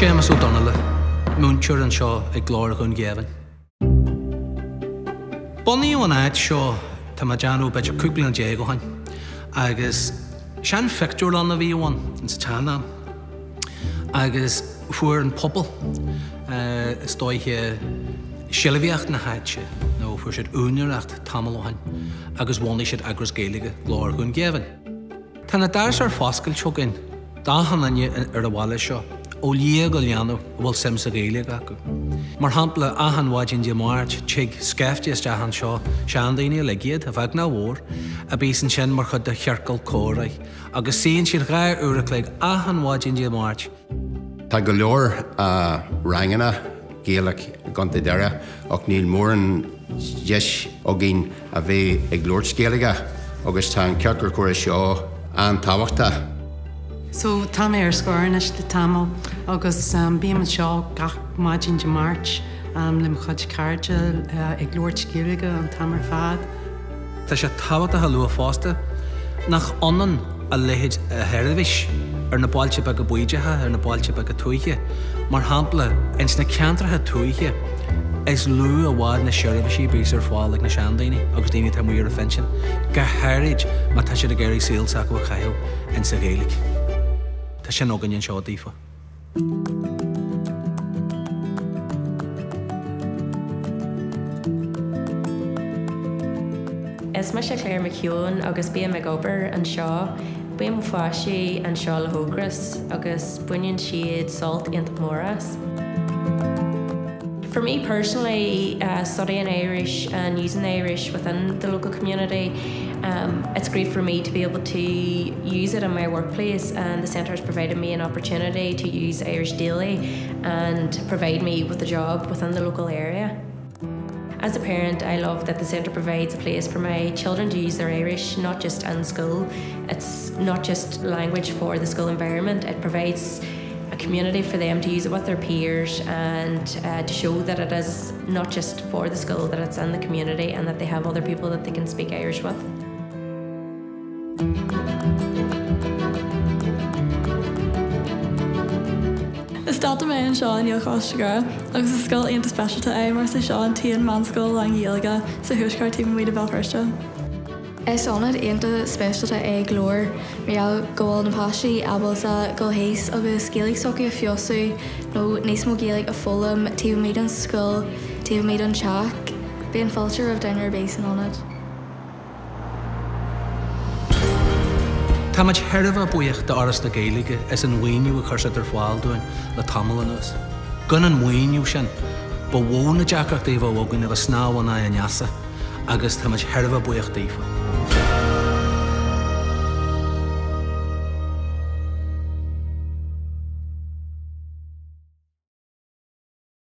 Seamus ó Donala, múnteoir an seo ag Glór Dhún Geimhin. Bunaíodh an áit seo tá ma deanú beidir cúpla an déag óhain, agus sean feictúir an a bhí óhain in sa teann agus fuair an pobal is dóithe silbhíocht na háitse, nó fuair siad únireacht tamil óhain, agus bhhainigh siad agras Gaeilge Glór Dhún Geimhin. Tá na dáras ar fáscail teogainn, dáhan aine ar a bhhaile seo, ó líag go leanú bhfuil sim sa Gaeilge acu. Mar hampla ahan bhaidin de máirt, teag sceftis dehan seo, sean daoine le giad a bheag na mhór, a bísan sin mar chud de chearcail córaigh, agus síonn siad ghair uairach le ahan bhaidin de máirt. Tá go leor rangana Gaeilge gan Dhoire ach níl mór an deis ó gin a bheith ag Glór Scéalaige agus tá an cearcail córa seo an tábhachta. So tá mé ar scóir is le tamil agus bíam an seo gach maidin de máirt lim chuid cairde ag Glór Scéalaige an tabharfaidh. Tá sé tábhachta a luath fásta nach onan a lehéid a hÉireann ar na báilte bag a buidethe ar na báilte bag a Tuilleadh, mar hampla ins na ceantrathe Tuilleadh is lú a bhád na seirbhísí bís ar fáil ag na sean daoine agus daoine tá muir a finsin, go háirid má tá siad a géirí Scéal sa go chaithú in sa Gaeilge. Tá sin ógainn seo dífa. Is me sé Claire milliún agus bí me gobar an seo, bí mo fáisi an seo le hógras agus buinn siad salt in Foras. For me personally, studying Irish and using Irish within the local community, it's great for me to be able to use it in my workplace, and the centre has provided me an opportunity to use Irish daily and provide me with a job within the local area. As a parent, I love that the centre provides a place for my children to use their Irish, not just in school. It's not just language for the school environment, it provides a community for them to use it with their peers and to show that it is not just for the school, that it's in the community and that they have other people that they can speak Irish with. Is dat mé an seo an Gaeilge agus is scoil aonanta speisialta é mar sa seo an tíon manscoil an Gaeilge sa thuaisceart tí muid a bhilfirste. Is ionad aonanta speisialta é Glór mar gáil na páisí abalsa go hééis agus Gaeilge soci a fiosú nó níos mó Gaeilge a fólam tíomh méid an scoil, tíomh méid an teach, bí an fáilte of daine ar béis an ionad. Tá muid heireann buíocht de áras na Gaeilge is an maoiniú a chuirsa ar fáil dúin le tamil anuas. Gun an maoiniú sin, ba bhóna deachach daobh ógainn agus snáháin a neasa, agus tá muid heireann buíocht daofa.